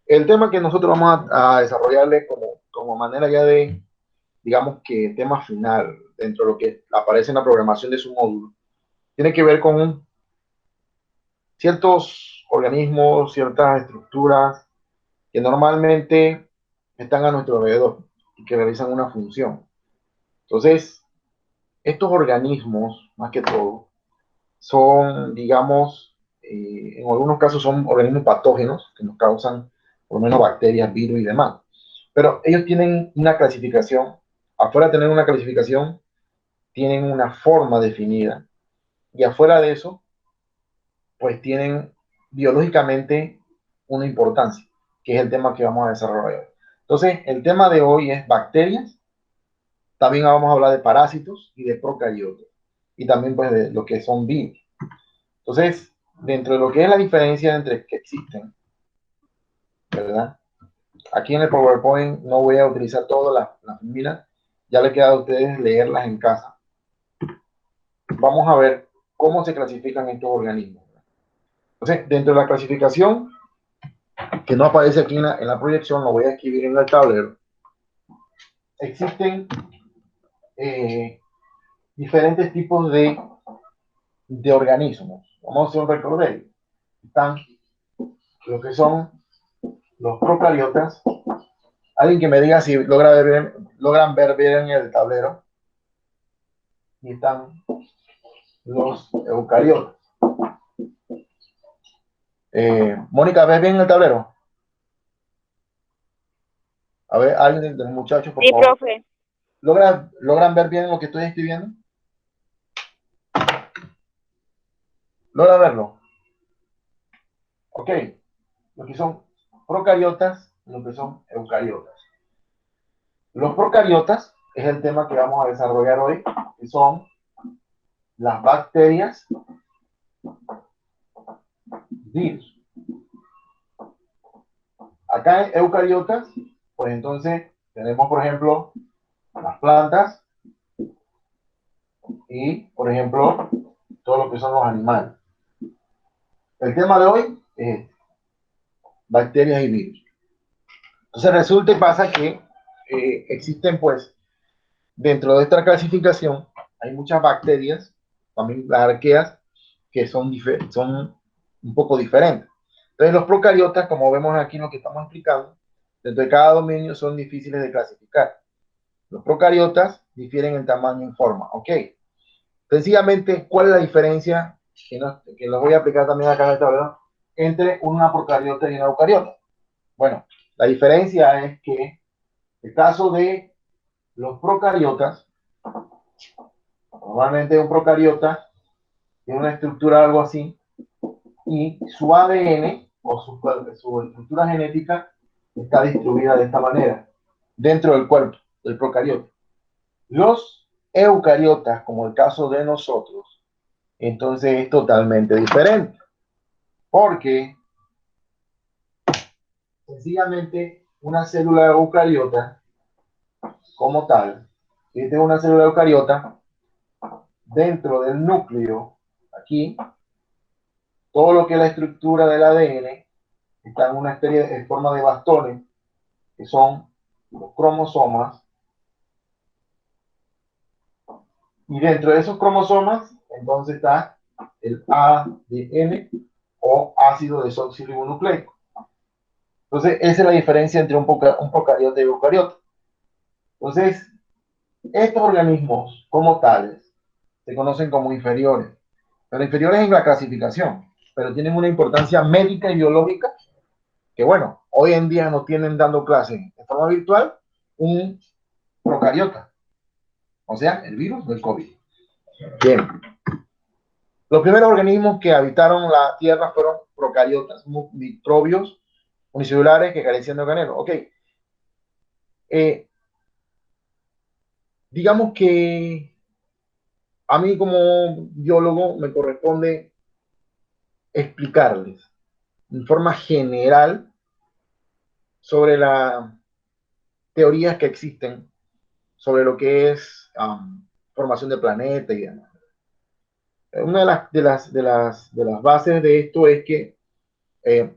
El tema que nosotros vamos a desarrollarle como manera ya de, digamos que tema final, dentro de lo que aparece en la programación de su módulo, tiene que ver con ciertos organismos, ciertas estructuras que normalmente están a nuestro alrededor y que realizan una función. Entonces, estos organismos, más que todo, son, digamos, en algunos casos son organismos patógenos que nos causan por lo menos bacterias, virus y demás. Pero ellos tienen una clasificación, afuera de tener una clasificación, tienen una forma definida y afuera de eso, pues tienen biológicamente una importancia, que es el tema que vamos a desarrollar hoy. Entonces, el tema de hoy es bacterias, también vamos a hablar de parásitos y de procariotas, y también pues de lo que son virus. Entonces, dentro de lo que es la diferencia entre que existen, ¿verdad? Aquí en el PowerPoint no voy a utilizar todas las fórmulas, ya le queda a ustedes leerlas en casa. Vamos a ver cómo se clasifican estos organismos. Entonces, dentro de la clasificación, que no aparece aquí en la proyección, lo voy a escribir en el tablero, existen eh, diferentes tipos de organismos. Vamos a hacer un recorrido. Están lo que son los procariotas. Alguien que me diga si logran ver bien el tablero. Y están los eucariotas. Mónica, ¿ves bien el tablero? A ver, alguien de los muchachos, por Sí, favor. profe. ¿Logran ver bien lo que estoy escribiendo? ¿Logra verlo? Ok. Lo que son procariotas y lo que son eucariotas. Los procariotas es el tema que vamos a desarrollar hoy, que son las bacterias, virus. Acá en eucariotas, pues entonces tenemos, por ejemplo, las plantas y, por ejemplo, todo lo que son los animales. El tema de hoy es bacterias y virus. Entonces resulta y pasa que existen, pues, dentro de esta clasificación, hay muchas bacterias, también las arqueas, que son un poco diferentes. Entonces los procariotas, como vemos aquí en lo que estamos explicando, dentro de cada dominio son difíciles de clasificar. Los procariotas difieren en tamaño y en forma. Ok. Sencillamente, ¿cuál es la diferencia? Que lo voy a aplicar también acá en esta, ¿verdad? Entre una procariota y una eucariota. Bueno, la diferencia es que el caso de los procariotas, normalmente un procariota tiene una estructura algo así, y su ADN o su estructura genética está distribuida de esta manera, dentro del cuerpo del procariota. Los eucariotas, como el caso de nosotros, entonces es totalmente diferente, porque sencillamente una célula eucariota como tal, esta es una célula eucariota, dentro del núcleo, aquí, todo lo que es la estructura del ADN está en una serie de forma de bastones, que son los cromosomas, y dentro de esos cromosomas, entonces está el ADN o ácido desoxirribonucleico. Entonces, esa es la diferencia entre un procariota y un eucariota. Entonces, estos organismos como tales se conocen como inferiores, pero inferiores en la clasificación, pero tienen una importancia médica y biológica que, bueno, hoy en día nos tienen dando clases de forma virtual un procariota, o sea, el virus del COVID. Bien, los primeros organismos que habitaron la Tierra fueron procariotas, microbios unicelulares que carecían de organelos. Ok, eh, digamos que a mí como biólogo me corresponde explicarles en forma general sobre las teorías que existen sobre lo que es formación de planeta y demás. Una de las bases de esto es que eh,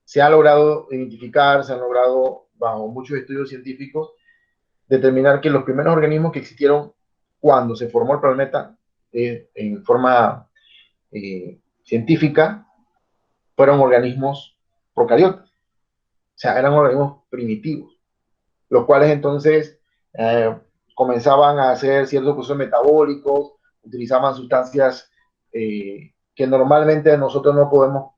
se ha logrado identificar, se han logrado, bajo muchos estudios científicos, determinar que los primeros organismos que existieron cuando se formó el planeta en forma científica fueron organismos procariotas, o sea, eran organismos primitivos, los cuales entonces eh, comenzaban a hacer ciertos procesos metabólicos, utilizaban sustancias que normalmente nosotros no podemos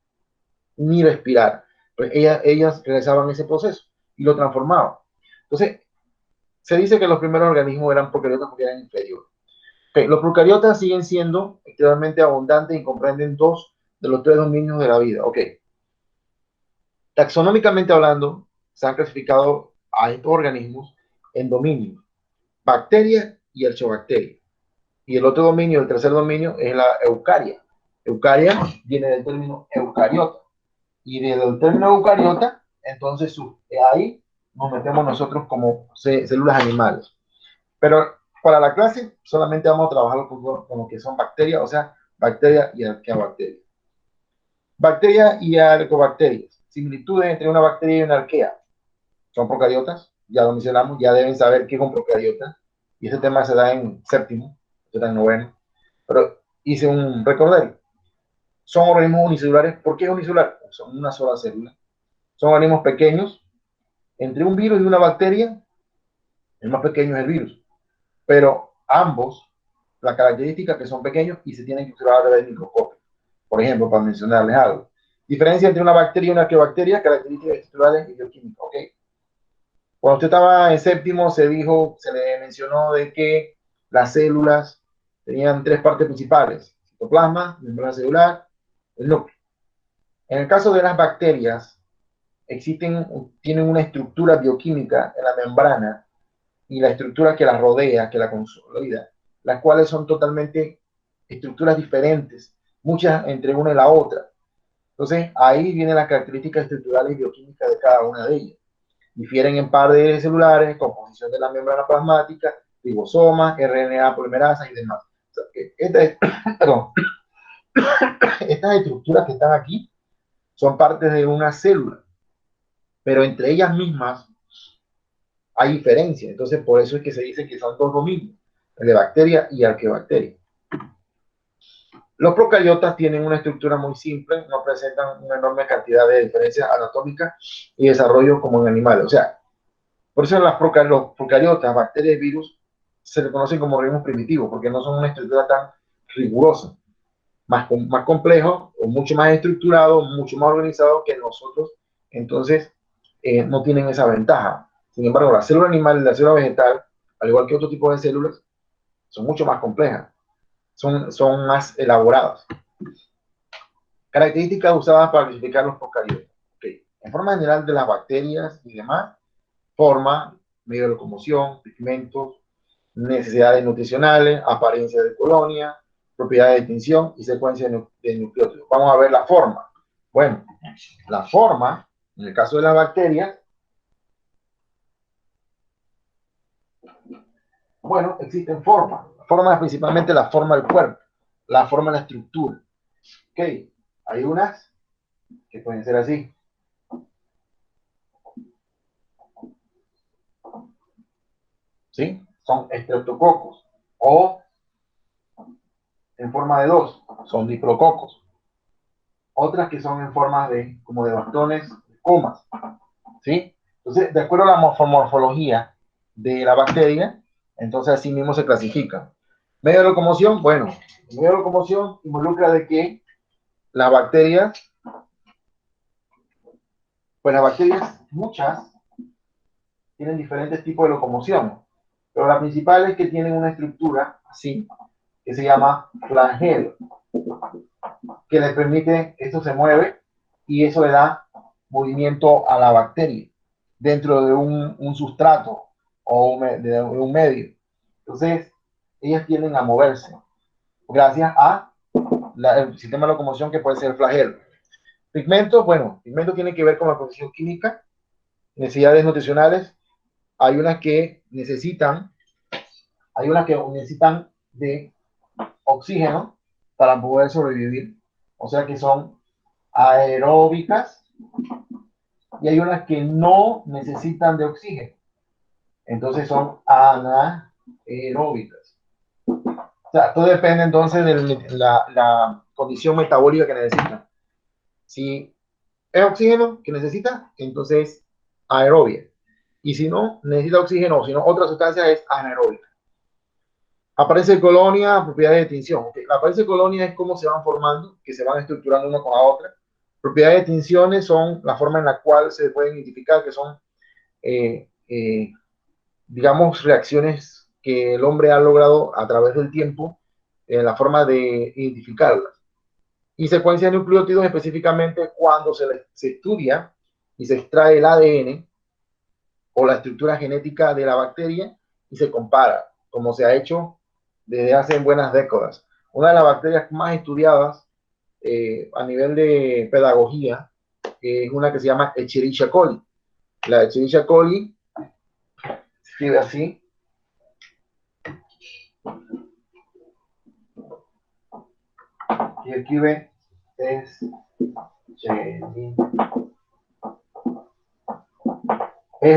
ni respirar. Pues ellas realizaban ese proceso y lo transformaban. Entonces, se dice que los primeros organismos eran procariotas porque eran inferiores. Okay, los procariotas siguen siendo extremadamente abundantes y comprenden dos de los tres dominios de la vida. Okay. Taxonómicamente hablando, se han clasificado a estos organismos en dominios, bacterias y archobacterias. Y el otro dominio, el tercer dominio, es la eucaria. Eucaria viene del término eucariota. Y del término eucariota, entonces ahí nos metemos nosotros como células animales. Pero para la clase solamente vamos a trabajar con lo que son bacterias, o sea, bacterias y arqueabacterias. Bacterias y arcobacterias. Similitudes entre una bacteria y una arquea. Son procariotas, ya lo mencionamos, ya deben saber qué es un procariota. Y ese tema se da en séptimo, se da en noveno. Pero hice un recordario. Son organismos unicelulares. ¿Por qué es unicelular? Son una sola célula. Son organismos pequeños. Entre un virus y una bacteria, el más pequeño es el virus. Pero ambos, la característica es que son pequeños y se tienen que observar a través del microscopio. Por ejemplo, para mencionarles algo. Diferencia entre una bacteria y una arqueobacteria, características estructurales y bioquímicas. ¿Okay? Cuando usted estaba en séptimo, se le mencionó de que las células tenían tres partes principales: citoplasma, membrana celular, el núcleo. En el caso de las bacterias, tienen una estructura bioquímica en la membrana y la estructura que la rodea, que la consolida, las cuales son totalmente estructuras diferentes, muchas entre una y la otra. Entonces, ahí vienen las características estructurales y bioquímicas de cada una de ellas. Difieren en pares celulares, composición de la membrana plasmática, ribosomas, RNA, polimerasa y demás. O sea, perdón, estas estructuras que están aquí son partes de una célula, pero entre ellas mismas hay diferencia. Entonces, por eso es que se dice que son dos dominios, el de bacteria y arqueobacteria. Los procariotas tienen una estructura muy simple, no presentan una enorme cantidad de diferencias anatómicas y desarrollo como en animales. O sea, por eso los procariotas, bacterias y virus, se le conocen como organismos primitivos, porque no son una estructura tan rigurosa, más complejo, o mucho más estructurado, mucho más organizado que nosotros. Entonces, no tienen esa ventaja. Sin embargo, la célula animal y la célula vegetal, al igual que otro tipo de células, son mucho más complejas, son más elaboradas. Características usadas para clasificar los procariotas. Okay. En forma general de las bacterias y demás, forma, medio de locomoción, pigmentos, necesidades nutricionales, apariencia de colonia, propiedades de tinción y secuencia de nucleótidos. Vamos a ver la forma. Bueno, la forma, en el caso de las bacterias, bueno, existen formas. Formas es principalmente la forma del cuerpo, la forma de la estructura. Ok, hay unas que pueden ser así. ¿Sí? Son estreptococos. O en forma de dos, son diplococos. Otras que son en forma de, como de bastones, comas. ¿Sí? Entonces, de acuerdo a la morfología de la bacteria, entonces así mismo se clasifica. Medio de locomoción, bueno, el medio de locomoción involucra de que las bacterias, pues las bacterias, muchas, tienen diferentes tipos de locomoción, pero la principal es que tienen una estructura así, que se llama flagelo, que le permite, esto se mueve y eso le da movimiento a la bacteria dentro de un sustrato o de un medio. Entonces, ellas tienden a moverse gracias a el sistema de locomoción que puede ser el flagelo. Pigmentos, bueno, pigmentos tiene que ver con la composición química, necesidades nutricionales. Hay unas que necesitan, de oxígeno para poder sobrevivir, o sea que son aeróbicas y hay unas que no necesitan de oxígeno. Entonces son anaeróbicas. O sea, todo depende entonces de la condición metabólica que necesitan. Si es oxígeno que necesita, entonces aerobia. Y si no necesita oxígeno o si no otra sustancia, es anaeróbica. Aparece colonia, propiedades de tinción. Okay. La aparece colonia es cómo se van formando, que se van estructurando una con la otra. Propiedades de tinciones son la forma en la cual se pueden identificar, que son, eh, eh, digamos, reacciones que el hombre ha logrado a través del tiempo, la forma de identificarlas. Y secuencia de nucleótidos específicamente cuando se estudia y se extrae el ADN o la estructura genética de la bacteria y se compara, como se ha hecho desde hace buenas décadas. Una de las bacterias más estudiadas a nivel de pedagogía es una que se llama Escherichia coli. La Escherichia coli se escribe así. Y escribe es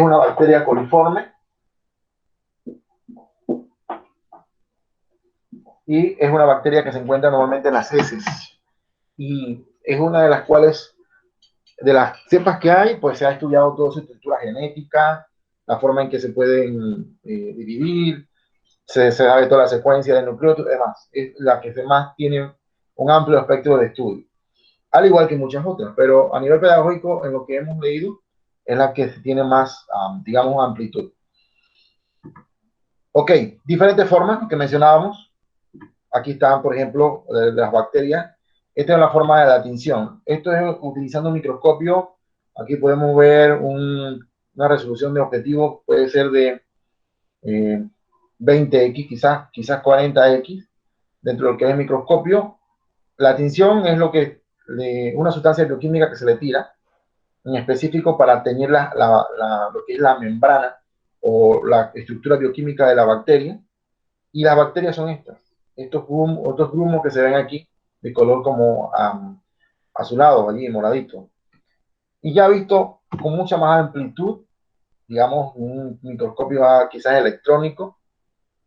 una bacteria coliforme y es una bacteria que se encuentra normalmente en las heces y es una de las cuales, de las cepas que hay, pues se ha estudiado toda su estructura genética, la forma en que se pueden dividir, se sabe toda la secuencia de nucleótidos y demás. Es la que más tiene un amplio espectro de estudio, al igual que muchas otras, pero a nivel pedagógico, en lo que hemos leído, es la que tiene más, digamos, amplitud. Ok, diferentes formas que mencionábamos. Aquí están, por ejemplo, de las bacterias. Esta es la forma de la tinción. Esto es utilizando un microscopio. Aquí podemos ver una resolución de objetivo, puede ser de 20x, quizás 40x, dentro de lo que es el microscopio. La tinción es una sustancia bioquímica que se le tira, en específico para teñir lo que es la membrana o la estructura bioquímica de la bacteria. Y las bacterias son otros grumos que se ven aquí, de color como azulado, allí, moradito. Y ya visto con mucha más amplitud, digamos, un microscopio quizás electrónico.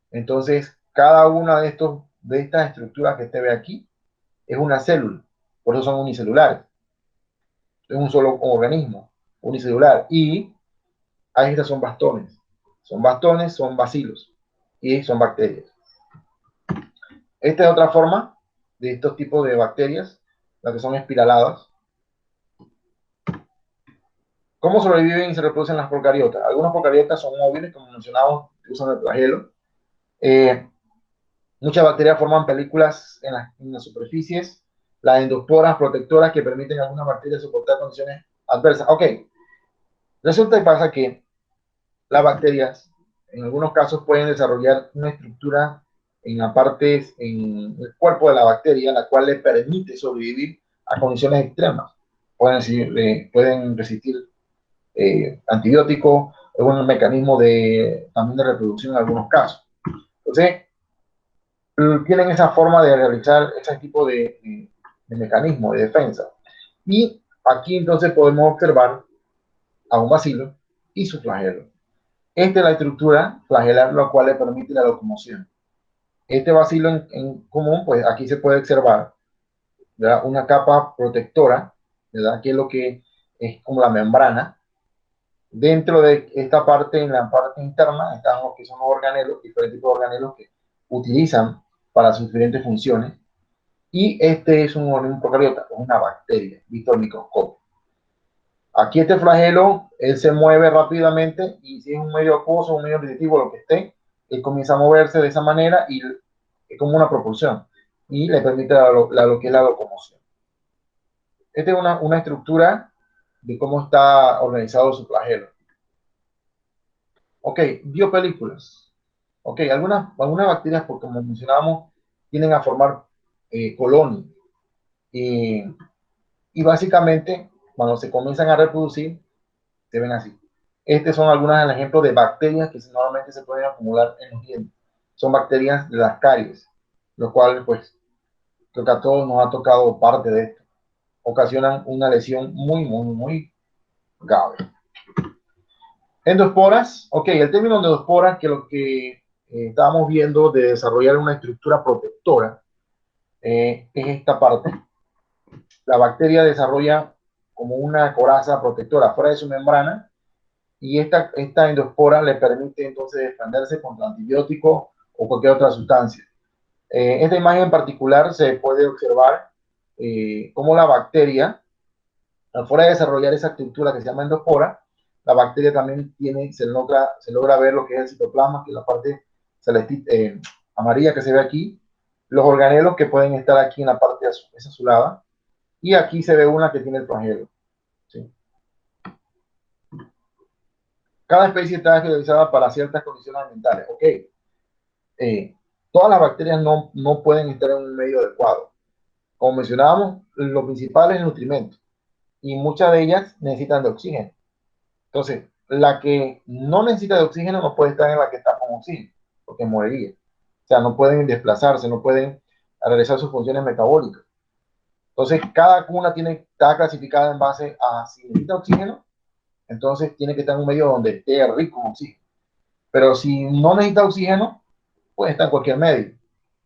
Entonces, cada una de estas estructuras que usted ve aquí es una célula, por eso son unicelulares. Es un solo organismo, unicelular. Y ahí estas son bastones, son bacilos y son bacterias. Esta es otra forma de estos tipos de bacterias, las que son espiraladas. ¿Cómo sobreviven y se reproducen las procariotas? Algunas procariotas son móviles, como mencionamos, usan el flagelo. Muchas bacterias forman películas en las superficies, las endosporas protectoras que permiten a algunas bacterias soportar condiciones adversas. Ok, resulta y pasa que las bacterias, en algunos casos, pueden desarrollar una estructura en el cuerpo de la bacteria, la cual le permite sobrevivir a condiciones extremas. Pueden resistir antibióticos, es un mecanismo también de reproducción en algunos casos. Entonces, tienen esa forma de realizar ese tipo de mecanismo de defensa. Y aquí entonces podemos observar a un bacilo y su flagelo. Esta es la estructura flagelar, lo cual le permite la locomoción. Este bacilo en común, pues aquí se puede observar, ¿verdad?, una capa protectora, ¿verdad?, que es lo que es como la membrana. Dentro de esta parte, en la parte interna, están los que son los organelos, diferentes tipos de organelos que utilizan para sus diferentes funciones. Y este es un procariota, es una bacteria, visto al microscopio. Aquí este flagelo, él se mueve rápidamente y si es un medio acuoso, un medio nutritivo, lo que esté, él comienza a moverse de esa manera y es como una propulsión y le permite lo que es la locomoción. Esta es una estructura de cómo está organizado su flagelo. Ok, biopelículas. Ok, algunas bacterias, porque como mencionábamos, tienden a formar colonias. Y básicamente, cuando se comienzan a reproducir, se ven así. Estos son algunos ejemplos de bacterias que normalmente se pueden acumular en los dientes. Son bacterias de las caries, lo cual, pues, creo que a todos nos ha tocado parte de esto. Ocasionan una lesión muy, muy, muy Gabe. Endosporas, ok, el término endosporas, que lo que estábamos viendo de desarrollar una estructura protectora, es esta parte. La bacteria desarrolla como una coraza protectora fuera de su membrana y esta endospora le permite entonces defenderse contra antibióticos o cualquier otra sustancia. Esta imagen en particular se puede observar cómo la bacteria, fuera de desarrollar esa estructura que se llama endospora, la bacteria también se logra ver lo que es el citoplasma, que es la parte amarilla que se ve aquí, los organelos que pueden estar aquí en la parte azulada, y aquí se ve una que tiene el flagelo. ¿Sí? Cada especie está especializada para ciertas condiciones ambientales. Ok, todas las bacterias no pueden estar en un medio adecuado. Como mencionábamos, lo principal es el nutrimento, y muchas de ellas necesitan de oxígeno. Entonces, la que no necesita de oxígeno no puede estar en la que está con oxígeno, porque moriría. O sea, no pueden desplazarse, no pueden realizar sus funciones metabólicas. Entonces, cada cuna está clasificada en base a si necesita oxígeno, entonces tiene que estar en un medio donde esté rico en oxígeno. Pero si no necesita oxígeno, puede estar en cualquier medio.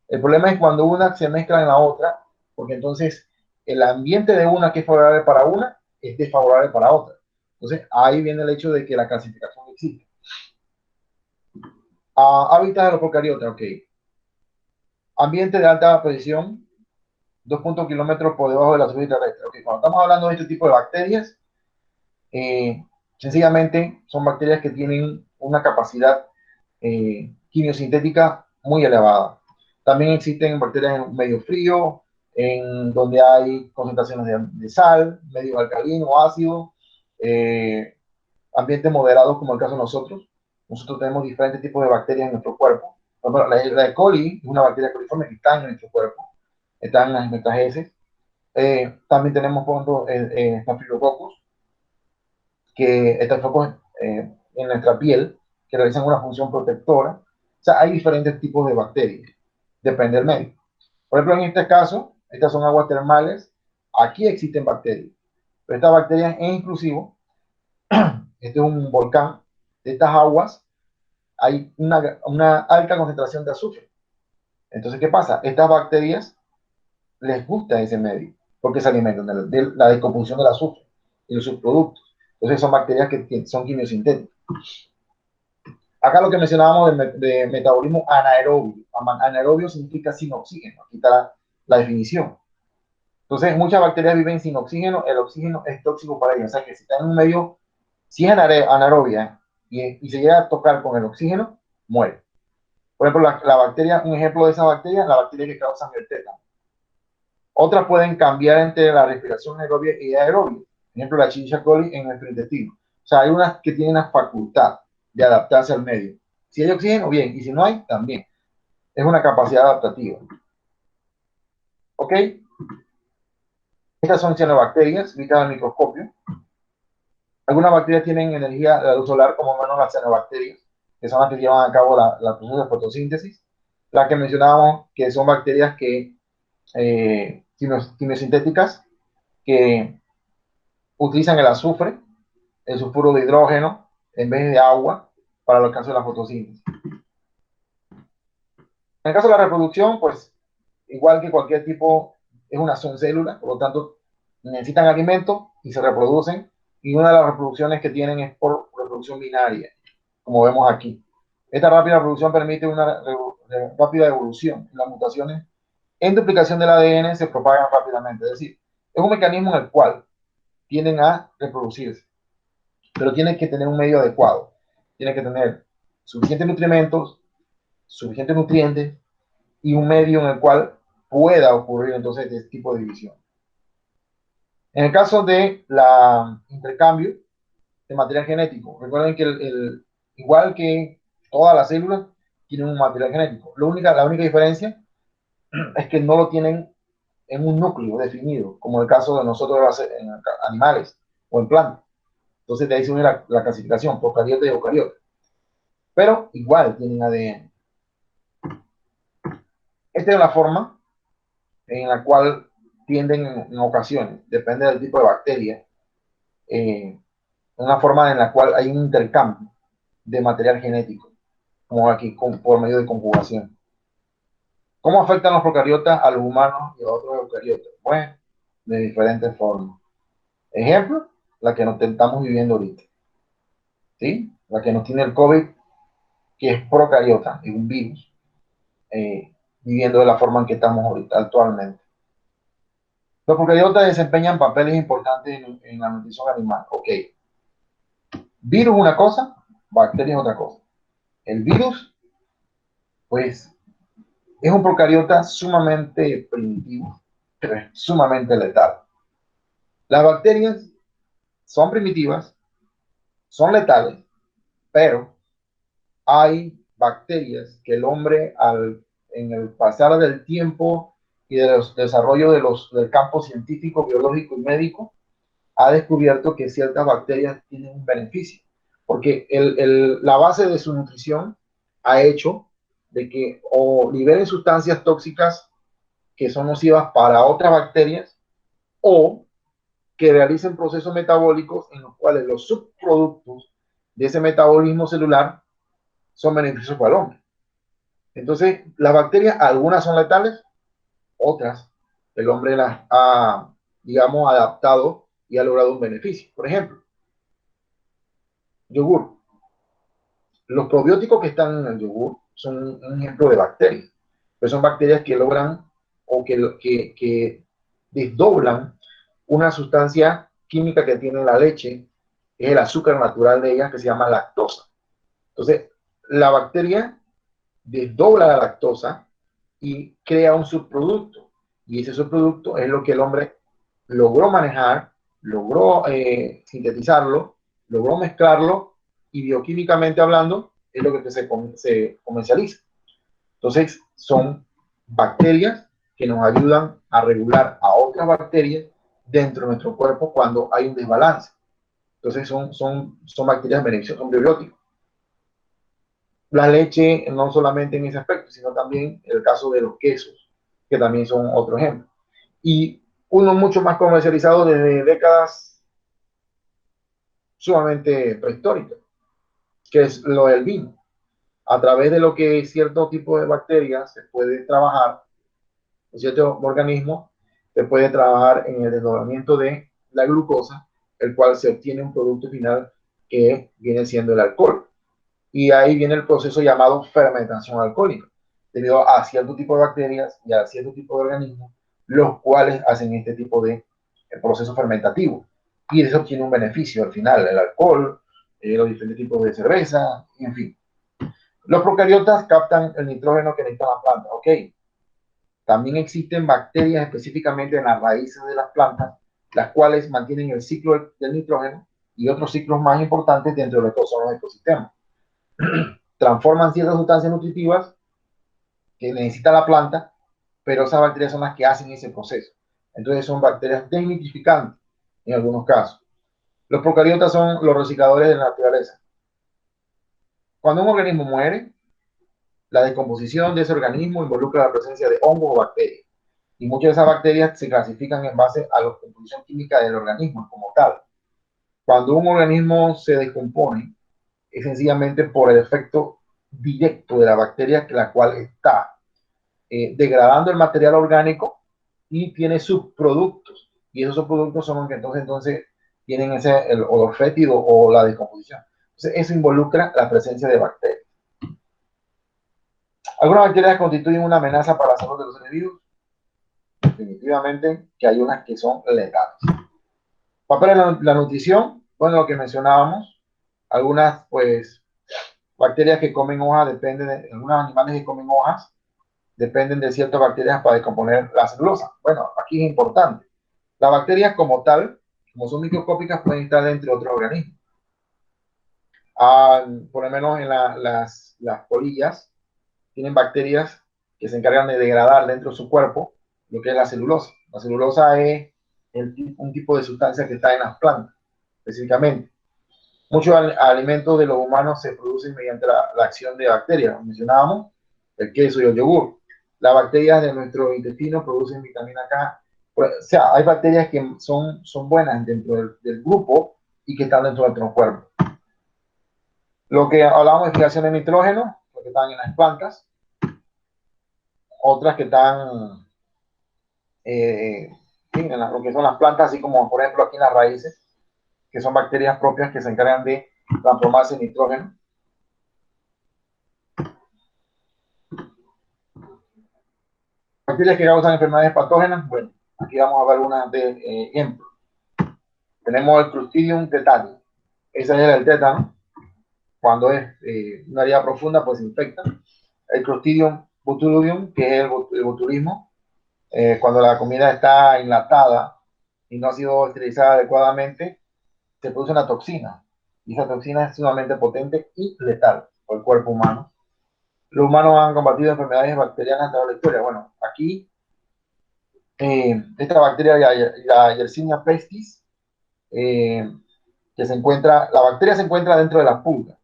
El problema es cuando una se mezcla en la otra, porque entonces el ambiente de una que es favorable para una es desfavorable para otra. Entonces ahí viene el hecho de que la clasificación existe. Hábitat de los procariotas, ok. Ambiente de alta presión, 2 kilómetros por debajo de la superficie terrestre. Okay. Cuando estamos hablando de este tipo de bacterias, sencillamente son bacterias que tienen una capacidad quimiosintética muy elevada. También existen bacterias en medio frío, en donde hay concentraciones de sal, medio alcalino, ácido, ambientes moderados como el caso de nosotros. Nosotros tenemos diferentes tipos de bacterias en nuestro cuerpo. La E. coli es una bacteria coliforme que está en nuestro cuerpo, está en nuestras heces. También tenemos, por ejemplo, Staphylococcus, que están focos en nuestra piel, que realizan una función protectora. O sea, hay diferentes tipos de bacterias, depende del medio. Por ejemplo, en este caso, estas son aguas termales, aquí existen bacterias, pero estas bacterias en inclusivo, este es un volcán, de estas aguas hay una alta concentración de azufre. Entonces, ¿qué pasa? Estas bacterias les gusta ese medio, porque se alimentan de la descomposición del azufre y los subproductos. Entonces, son bacterias que son quimiosintéticas. Acá lo que mencionábamos de metabolismo anaerobio. Anaerobio significa sin oxígeno. Aquí está la definición. Entonces, muchas bacterias viven sin oxígeno. El oxígeno es tóxico para ellas. O sea, que si está en un medio, si es anaerobia y se llega a tocar con el oxígeno, muere. Por ejemplo, la bacteria, un ejemplo de esa bacteria, la bacteria que causa el tétano. Otras pueden cambiar entre la respiración aerobia y aerobia. Por ejemplo, la Escherichia coli en nuestro intestino. O sea, hay unas que tienen la facultad de adaptarse al medio. Si hay oxígeno, bien, y si no hay, también. Es una capacidad adaptativa. ¿Ok? Estas son cianobacterias vistas al microscopio. Algunas bacterias tienen energía de la luz solar, como menos las cianobacterias, que son las que llevan a cabo la proceso de fotosíntesis. Las que mencionábamos, que son bacterias quimiosintéticas, que utilizan el azufre, el sulfuro de hidrógeno, en vez de agua, para los casos de la fotosíntesis. En el caso de la reproducción, pues igual que cualquier tipo, son células, por lo tanto necesitan alimento y se reproducen, y una de las reproducciones que tienen es por reproducción binaria, como vemos aquí. Esta rápida reproducción permite una rápida evolución. Las mutaciones en duplicación del ADN se propagan rápidamente, es decir, es un mecanismo en el cual tienden a reproducirse, pero tienen que tener un medio adecuado, tienen que tener suficientes nutrimentos, suficientes nutrientes, y un medio en el cual pueda ocurrir entonces este tipo de división. En el caso de la intercambio de material genético, recuerden que igual que todas las células tienen un material genético. La única diferencia es que no lo tienen en un núcleo definido, como el caso de nosotros en animales o en plantas. Entonces de ahí se une la clasificación, procariote y eucariote. Pero igual tienen ADN. Esta es la forma en la cual tienden en ocasiones, depende del tipo de bacteria, una forma en la cual hay un intercambio de material genético, como aquí por medio de conjugación. ¿Cómo afectan los procariotas a los humanos y a otros eucariotas? Bueno, de diferentes formas. Ejemplo, la que nos estamos viviendo ahorita, ¿sí? La que nos tiene el COVID, que es procariota, es un virus, viviendo de la forma en que estamos ahorita, actualmente. Los procariotas desempeñan papeles importantes en la nutrición animal. Ok, virus es una cosa, bacteria es otra cosa. El virus, pues, es un procariota sumamente primitivo, pero es sumamente letal. Las bacterias son primitivas, son letales, pero hay bacterias que el hombre, en el pasar del tiempo y del desarrollo del campo científico, biológico y médico, ha descubierto que ciertas bacterias tienen un beneficio, porque la base de su nutrición ha hecho de que o liberen sustancias tóxicas que son nocivas para otras bacterias, o que realicen procesos metabólicos en los cuales los subproductos de ese metabolismo celular son beneficiosos para el hombre. Entonces, las bacterias, algunas son letales, otras el hombre las ha, digamos, adaptado y ha logrado un beneficio. Por ejemplo, yogur. Los probióticos que están en el yogur son un ejemplo de bacterias, pero son bacterias que logran o que desdoblan una sustancia química que tiene la leche, es el azúcar natural de ella, que se llama lactosa. Entonces, la bacteria desdobla la lactosa y crea un subproducto. Y ese subproducto es lo que el hombre logró manejar, logró sintetizarlo, logró mezclarlo y bioquímicamente hablando es lo que se comercializa. Entonces son bacterias que nos ayudan a regular a otras bacterias dentro de nuestro cuerpo cuando hay un desbalance. Entonces son bacterias beneficiosas, son biológicos. La leche, no solamente en ese aspecto, sino también el caso de los quesos, que también son otro ejemplo. Y uno mucho más comercializado desde décadas sumamente prehistóricas, que es lo del vino. A través de lo que cierto tipo de bacterias se puede trabajar, en ciertos organismos, se puede trabajar en el desdoblamiento de la glucosa, el cual se obtiene un producto final que viene siendo el alcohol. Y ahí viene el proceso llamado fermentación alcohólica, debido a cierto tipo de bacterias y a cierto tipo de organismos, los cuales hacen este tipo de proceso fermentativo. Y eso tiene un beneficio al final, el alcohol, los diferentes tipos de cerveza, en fin. Los procariotas captan el nitrógeno que necesita la planta. Ok, también existen bacterias específicamente en las raíces de las plantas, las cuales mantienen el ciclo del nitrógeno y otros ciclos más importantes dentro de lo que son los ecosistemas. Transforman ciertas sustancias nutritivas que necesita la planta, pero esas bacterias son las que hacen ese proceso. Entonces son bacterias desnitrificantes en algunos casos. Los procariotas son los recicladores de la naturaleza. Cuando un organismo muere, la descomposición de ese organismo involucra la presencia de hongos o bacterias. Y muchas de esas bacterias se clasifican en base a la composición química del organismo como tal. Cuando un organismo se descompone, es sencillamente por el efecto directo de la bacteria, la cual está degradando el material orgánico y tiene subproductos. Y esos subproductos son los que entonces tienen el olor fétido o la descomposición. Entonces, eso involucra la presencia de bacterias. Algunas bacterias constituyen una amenaza para la salud de los individuos. Definitivamente que hay unas que son letales. Papel en la nutrición, bueno, lo que mencionábamos, algunas pues bacterias que comen hojas dependen de algunos animales que comen hojas, dependen de ciertas bacterias para descomponer la celulosa. Bueno, aquí es importante. Las bacterias como tal, como son microscópicas, pueden estar dentro de otros organismos. Por lo menos en las polillas tienen bacterias que se encargan de degradar dentro de su cuerpo lo que es la celulosa. La celulosa es un tipo de sustancia que está en las plantas, específicamente. Muchos alimentos de los humanos se producen mediante la acción de bacterias. Mencionábamos el queso y el yogur. Las bacterias de nuestro intestino producen vitamina K. Pues, o sea, hay bacterias que son buenas dentro del grupo y que están dentro de nuestro cuerpo. Lo que hablábamos de fijación de nitrógeno, lo que están en las plantas, otras que están en lo que son las plantas, así como por ejemplo aquí en las raíces, que son bacterias propias que se encargan de transformarse en nitrógeno. Bacterias que causan enfermedades patógenas, bueno, aquí vamos a ver algunas de ejemplos. Tenemos el Clostridium tetani. Ese es el tétano. Cuando es una herida profunda, pues se infecta. El Clostridium botulinum, que es el botulismo, cuando la comida está enlatada y no ha sido esterilizada adecuadamente, se produce una toxina. Y esa toxina es sumamente potente y letal por el cuerpo humano. Los humanos han combatido enfermedades bacterianas a través de la historia. Bueno, aquí esta bacteria, la Yersinia pestis, que se encuentra, la bacteria se encuentra dentro de la pulga,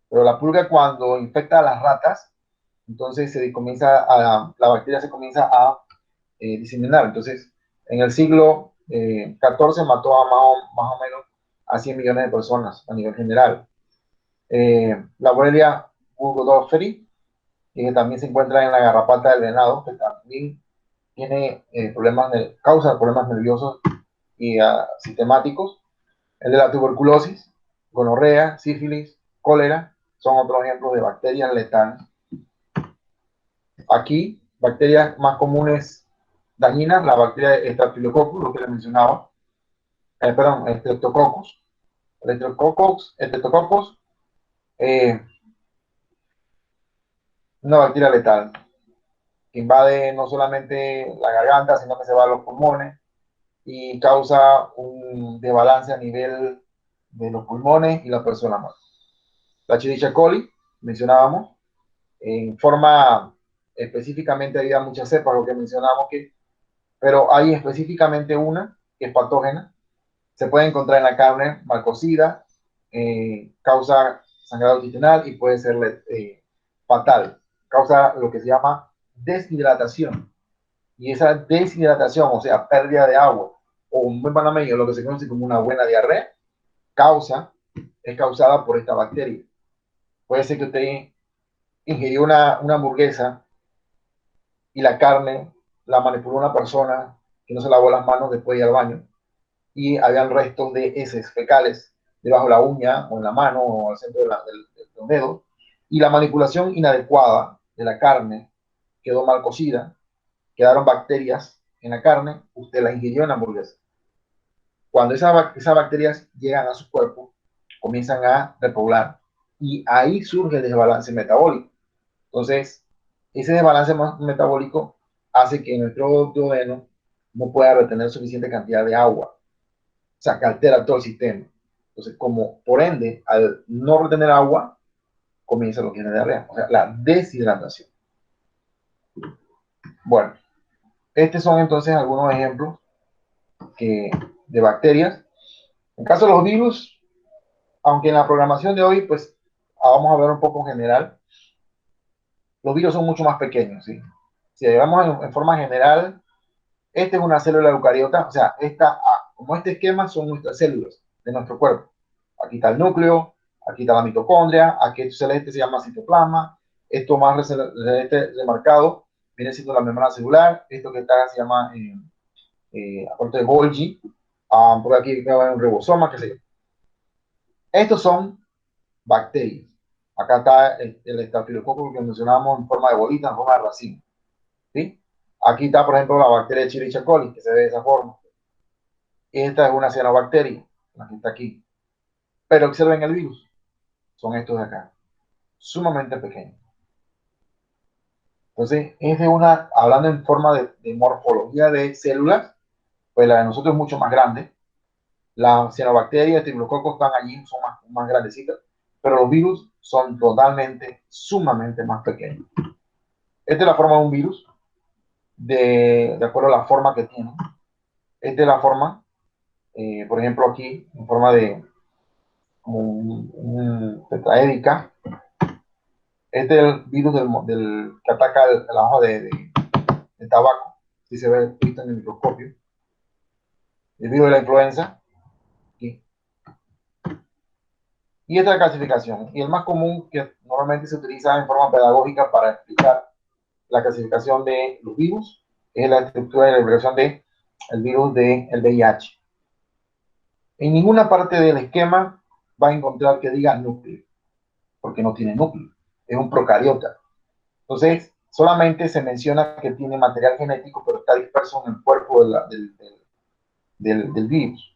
pero la pulga cuando infecta a las ratas, entonces la bacteria se comienza a diseminar. Entonces, en el siglo XIV mató a más o menos a 100 millones de personas a nivel general. La Borrelia burgdorferi, que también se encuentra en la garrapata del venado, que también tiene causa problemas nerviosos y sistemáticos. El de la tuberculosis, gonorrea, sífilis, cólera, son otros ejemplos de bacterias letales. Aquí, bacterias más comunes dañinas, la bacteria Staphylococcus, lo que les mencionaba, perdón, Streptococcus. El Streptococcus, una bacteria letal que invade no solamente la garganta, sino que se va a los pulmones y causa un desbalance a nivel de los pulmones y la persona muerta. La Escherichia coli, mencionábamos, en forma específicamente había muchas cepas, lo que mencionábamos, pero hay específicamente una que es patógena, se puede encontrar en la carne mal cocida, causa sangrado intestinal y puede ser fatal, causa lo que se llama deshidratación. Y esa deshidratación, o sea, pérdida de agua, o un buen panameño, lo que se conoce como una buena diarrea, es causada por esta bacteria. Puede ser que usted ingirió una hamburguesa y la carne la manipuló una persona que no se lavó las manos después de ir al baño y habían restos de heces fecales debajo de la uña o en la mano o al centro del dedo, y la manipulación inadecuada de la carne quedó mal cocida, quedaron bacterias en la carne, usted la ingirió en la hamburguesa. Cuando esas bacterias llegan a su cuerpo, comienzan a repoblar y ahí surge el desbalance metabólico. Entonces, ese desbalance metabólico hace que nuestro duodeno no pueda retener suficiente cantidad de agua, o sea, que altera todo el sistema. Entonces, como por ende, al no retener agua, comienza lo que es la diarrea, o sea, la deshidratación. Bueno, estos son entonces algunos ejemplos de bacterias. En caso de los virus, aunque en la programación de hoy, pues vamos a ver un poco en general, los virus son mucho más pequeños, ¿sí? Si vamos en forma general, esta es una célula eucariota, o sea, como este esquema son nuestras células de nuestro cuerpo. Aquí está el núcleo, aquí está la mitocondria, aquí esto celeste se llama citoplasma, esto más celeste remarcado viene siendo la membrana celular, esto que está se llama, aparte de Golgi, por aquí va un ribosoma, qué sé yo. Estos son bacterias. Acá está el estafilococo que mencionábamos en forma de bolita, en forma de racimo. ¿Sí? Aquí está, por ejemplo, la bacteria Escherichia coli, que se ve de esa forma. Esta es una cianobacteria, la que está aquí. Pero observen el virus. Son estos de acá. Sumamente pequeños. Entonces, hablando en forma de morfología de células, pues la de nosotros es mucho más grande. Las cianobacterias, estafilococcus están allí, son más grandecitas. Pero los virus son totalmente, sumamente más pequeños. Esta es la forma de un virus, de acuerdo a la forma que tiene. Esta es la forma, por ejemplo, aquí, en forma de como un tetraédica. Este es el virus que ataca la hoja de tabaco, si se ve visto en el microscopio. El virus de la influenza, aquí. Y esta es la clasificación. Y el más común que normalmente se utiliza en forma pedagógica para explicar la clasificación de los virus es la estructura de la expresión del virus del VIH. En ninguna parte del esquema va a encontrar que diga núcleo, porque no tiene núcleo, es un procariota. Entonces, solamente se menciona que tiene material genético, pero está disperso en el cuerpo del virus.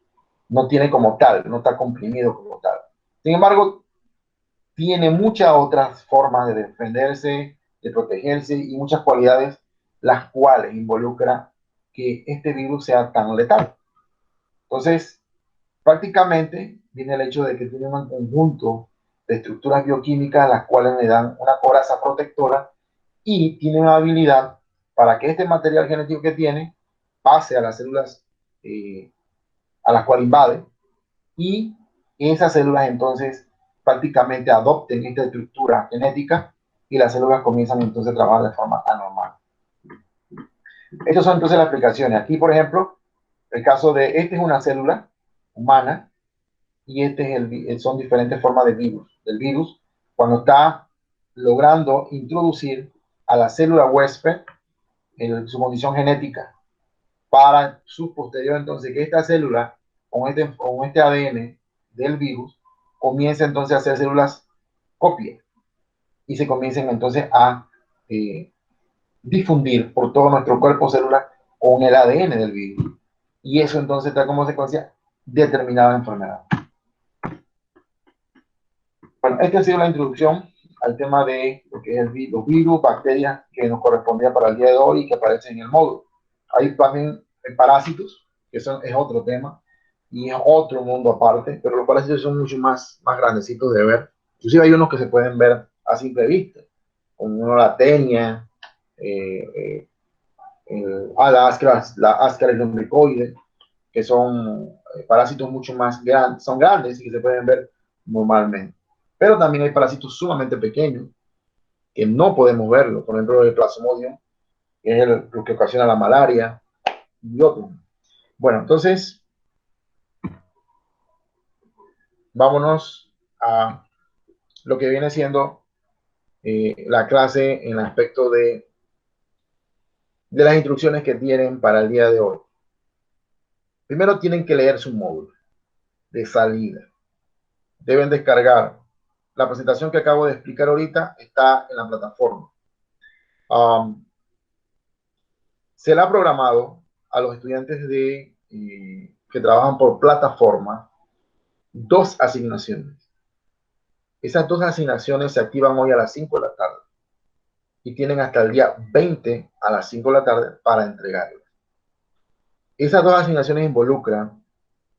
No tiene como tal, no está comprimido como tal. Sin embargo, tiene muchas otras formas de defenderse, de protegerse y muchas cualidades, las cuales involucra que este virus sea tan letal. Entonces, prácticamente viene el hecho de que tiene un conjunto de estructuras bioquímicas las cuales le dan una coraza protectora y tiene una habilidad para que este material genético que tiene pase a las células a las cuales invade y esas células entonces prácticamente adopten esta estructura genética y las células comienzan entonces a trabajar de forma anormal. Estas son entonces las aplicaciones. Aquí, por ejemplo, el caso de, este es una célula humana y este es son diferentes formas de virus. Del virus, cuando está logrando introducir a la célula huésped en su condición genética para su posterior, entonces, que esta célula con este ADN del virus comience entonces a hacer células copia y se comiencen entonces a difundir por todo nuestro cuerpo celular con el ADN del virus. Y eso entonces trae como consecuencia determinada enfermedad. Bueno, esta ha sido la introducción al tema de lo que es los virus, bacterias que nos correspondía para el día de hoy y que aparecen en el módulo. Hay también parásitos, que es otro tema y es otro mundo aparte, pero los parásitos son mucho más grandecitos de ver. Inclusive hay unos que se pueden ver a simple vista, como la tenia, la Ascaris lumbricoide, que son parásitos mucho más grandes, son grandes y que se pueden ver normalmente. Pero también hay parásitos sumamente pequeños que no podemos verlo, por ejemplo el plasmodium, que es lo que ocasiona la malaria y otros. Bueno, entonces vámonos a lo que viene siendo la clase en el aspecto de las instrucciones que tienen para el día de hoy. Primero tienen que leer su módulo de salida. Deben descargar la presentación que acabo de explicar ahorita, está en la plataforma. Se le ha programado a los estudiantes que trabajan por plataforma 2 asignaciones. Esas 2 asignaciones se activan hoy a las 5 de la tarde y tienen hasta el día 20 a las 5 de la tarde para entregarlas. Esas 2 asignaciones involucran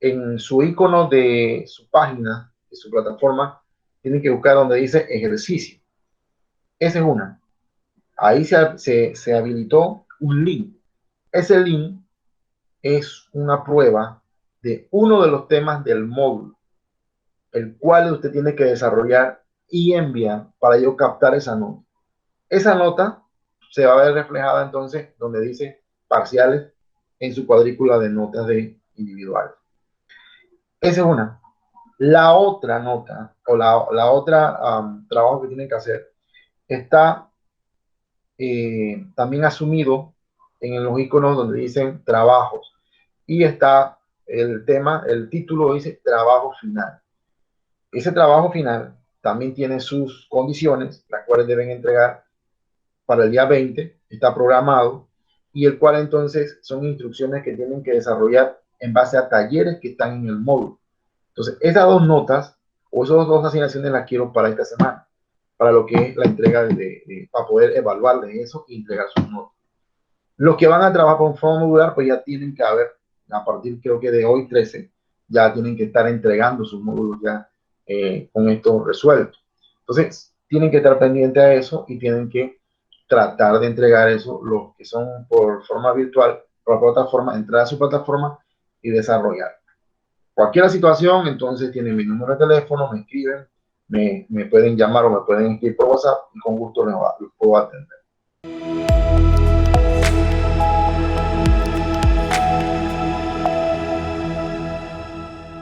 en su icono de su página, de su plataforma, tienen que buscar donde dice ejercicio. Esa es una. Ahí se habilitó un link. Ese link es una prueba de uno de los temas del módulo, el cual usted tiene que desarrollar y enviar para yo captar esa nota. Esa nota se va a ver reflejada entonces donde dice parciales en su cuadrícula de notas de individual. Esa es una. La otra nota o la otra trabajo que tienen que hacer está también asumido en los iconos donde dicen trabajos y está el tema, el título dice trabajo final. Ese trabajo final también tiene sus condiciones, las cuales deben entregar para el día 20, está programado, y el cual entonces son instrucciones que tienen que desarrollar en base a talleres que están en el módulo. Entonces, esas 2 notas o esas 2 asignaciones las quiero para esta semana, para lo que es la entrega para poder evaluar de eso y entregar sus notas. Los que van a trabajar con forma modular, pues ya tienen que haber, a partir creo que de hoy 13, ya tienen que estar entregando sus módulos ya con esto resuelto. Entonces, tienen que estar pendientes a eso y tienen que tratar de entregar eso, los que son por forma virtual, por la plataforma, entrar a su plataforma y desarrollar. Cualquier situación, entonces tienen mi número de teléfono, me escriben, me pueden llamar o me pueden escribir por WhatsApp y con gusto los puedo atender.